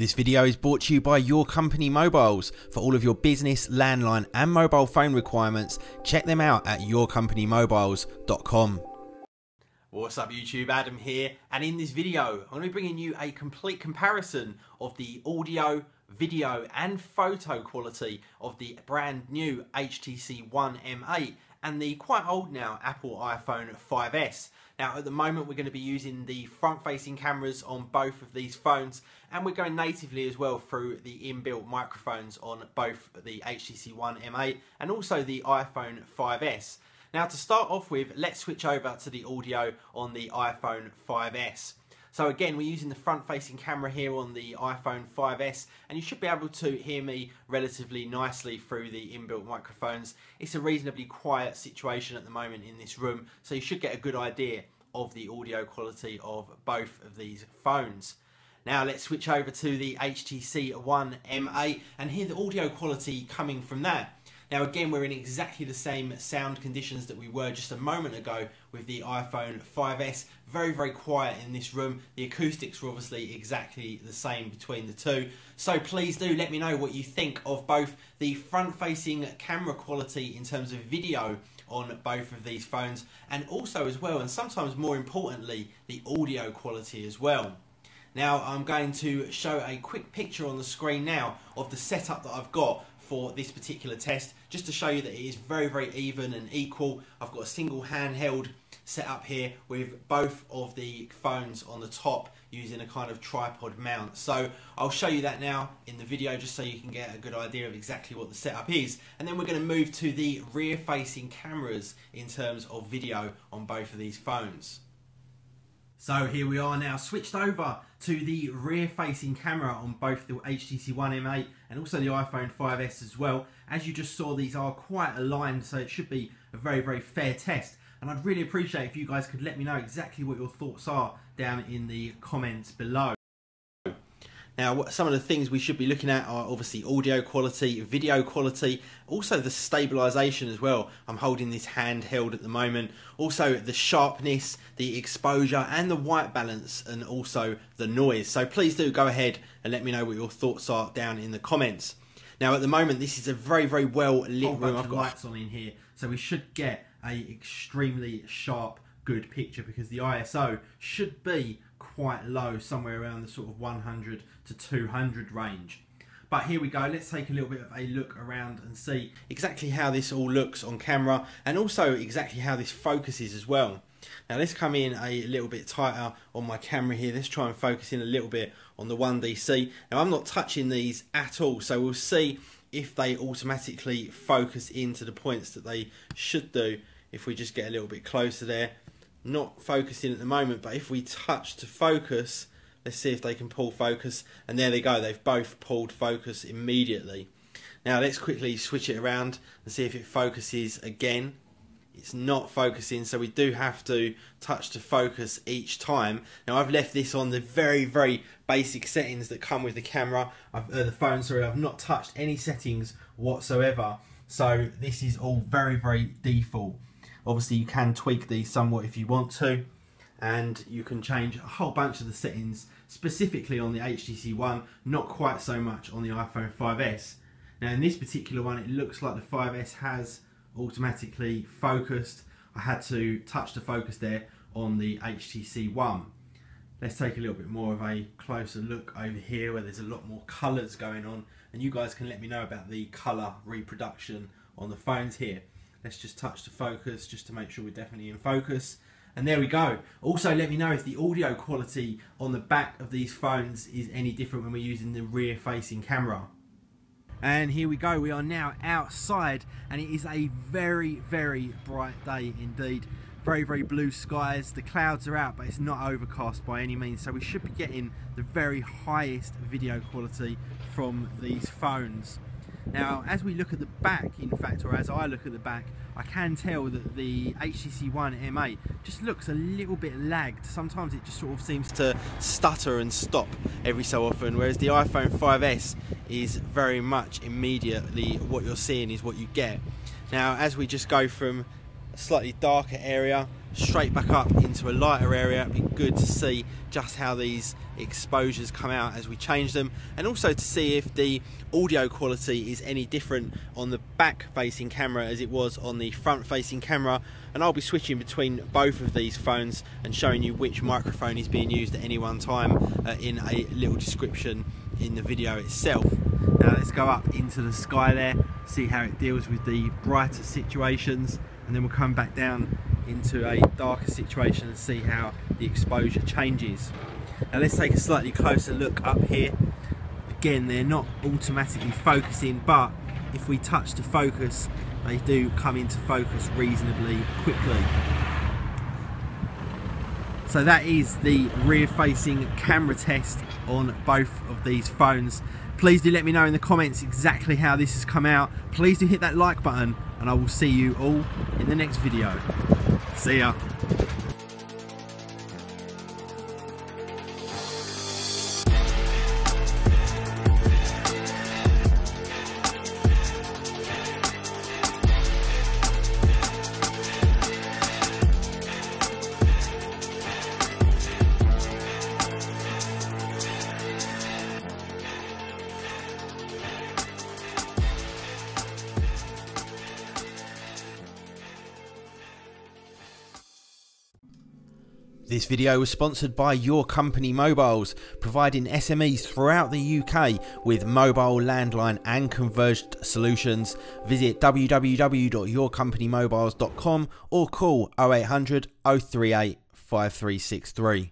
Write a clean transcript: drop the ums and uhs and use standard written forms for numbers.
This video is brought to you by Your Company Mobiles. For all of your business, landline and mobile phone requirements, check them out at yourcompanymobiles.com. What's up YouTube, Adam here, and in this video I'm going to be bringing you a complete comparison of the audio, video and photo quality of the brand new HTC One M8 and the quite old now Apple iPhone 5S. Now at the moment we're going to be using the front facing cameras on both of these phones, and we're going natively as well through the inbuilt microphones on both the HTC One M8 and also the iPhone 5S. Now to start off with, let's switch over to the audio on the iPhone 5S. So again, we're using the front facing camera here on the iPhone 5S, and you should be able to hear me relatively nicely through the inbuilt microphones. It's a reasonably quiet situation at the moment in this room, so you should get a good idea of the audio quality of both of these phones. Now let's switch over to the HTC One M8 and hear the audio quality coming from that. Now again, we're in exactly the same sound conditions that we were just a moment ago with the iPhone 5S. Very, very quiet in this room. The acoustics were obviously exactly the same between the two. So please do let me know what you think of both the front-facing camera quality in terms of video on both of these phones, and also as well, and sometimes more importantly, the audio quality as well. Now I'm going to show a quick picture on the screen now of the setup that I've got for this particular test, just to show you that it is very, very even and equal. I've got a single handheld set up here with both of the phones on the top using a kind of tripod mount. So I'll show you that now in the video just so you can get a good idea of exactly what the setup is. And then we're going to move to the rear facing cameras in terms of video on both of these phones. So here we are now switched over to the rear facing camera on both the HTC One M8 and also the iPhone 5S as well. As you just saw, these are quite aligned, so it should be a very, very fair test. And I'd really appreciate if you guys could let me know exactly what your thoughts are down in the comments below. Now, some of the things we should be looking at are obviously audio quality, video quality, also the stabilisation as well. I'm holding this handheld at the moment. Also the sharpness, the exposure and the white balance, and also the noise. So please do go ahead and let me know what your thoughts are down in the comments. Now at the moment this is a very, very well lit room. I've got lights on in here, so we should get a extremely sharp, good picture because the ISO should be quite low, somewhere around the sort of 100 to 200 range. But here we go, let's take a little bit of a look around and see exactly how this all looks on camera and also exactly how this focuses as well. Now let's come in a little bit tighter on my camera here. Let's try and focus in a little bit on the 1DC. Now I'm not touching these at all, so we'll see if they automatically focus into the points that they should do. If we just get a little bit closer there, not focusing at the moment, but if we touch to focus, let's see if they can pull focus, and there they go, they've both pulled focus immediately. Now let's quickly switch it around and see if it focuses again. It's not focusing, so we do have to touch to focus each time. Now I've left this on the very, very basic settings that come with the camera, the phone, sorry. I've not touched any settings whatsoever, so this is all very, very default. Obviously you can tweak these somewhat if you want to, and you can change a whole bunch of the settings specifically on the HTC One, not quite so much on the iPhone 5S. Now in this particular one it looks like the 5S has automatically focused. I had to touch the focus there on the HTC One. Let's take a little bit more of a closer look over here where there's a lot more colours going on, and you guys can let me know about the colour reproduction on the phones here. Let's just touch the focus just to make sure we're definitely in focus. And there we go. Also let me know if the audio quality on the back of these phones is any different when we're using the rear facing camera. And here we go, we are now outside and it is a very, very bright day indeed. Very, very blue skies. The clouds are out, but it's not overcast by any means, so we should be getting the very highest video quality from these phones. Now as we look at the back, in fact, or as I look at the back, I can tell that the HTC One M8 just looks a little bit lagged. Sometimes it just sort of seems to stutter and stop every so often, whereas the iPhone 5S is very much immediately what you're seeing is what you get. Now as we just go from a slightly darker area, straight back up into a lighter area. It'd be good to see just how these exposures come out as we change them, and also to see if the audio quality is any different on the back facing camera as it was on the front facing camera. And I'll be switching between both of these phones and showing you which microphone is being used at any one time in a little description in the video itself. Now let's go up into the sky there, see how it deals with the brighter situations, and then we'll come back down into a darker situation and see how the exposure changes. Now let's take a slightly closer look up here. Again, they're not automatically focusing, but if we touch the focus, they do come into focus reasonably quickly. So that is the rear facing camera test on both of these phones. Please do let me know in the comments exactly how this has come out. Please do hit that like button, and I will see you all in the next video. See ya. This video was sponsored by Your Company Mobiles, providing SMEs throughout the UK with mobile, landline and converged solutions. Visit www.yourcompanymobiles.com or call 0800 038 5363.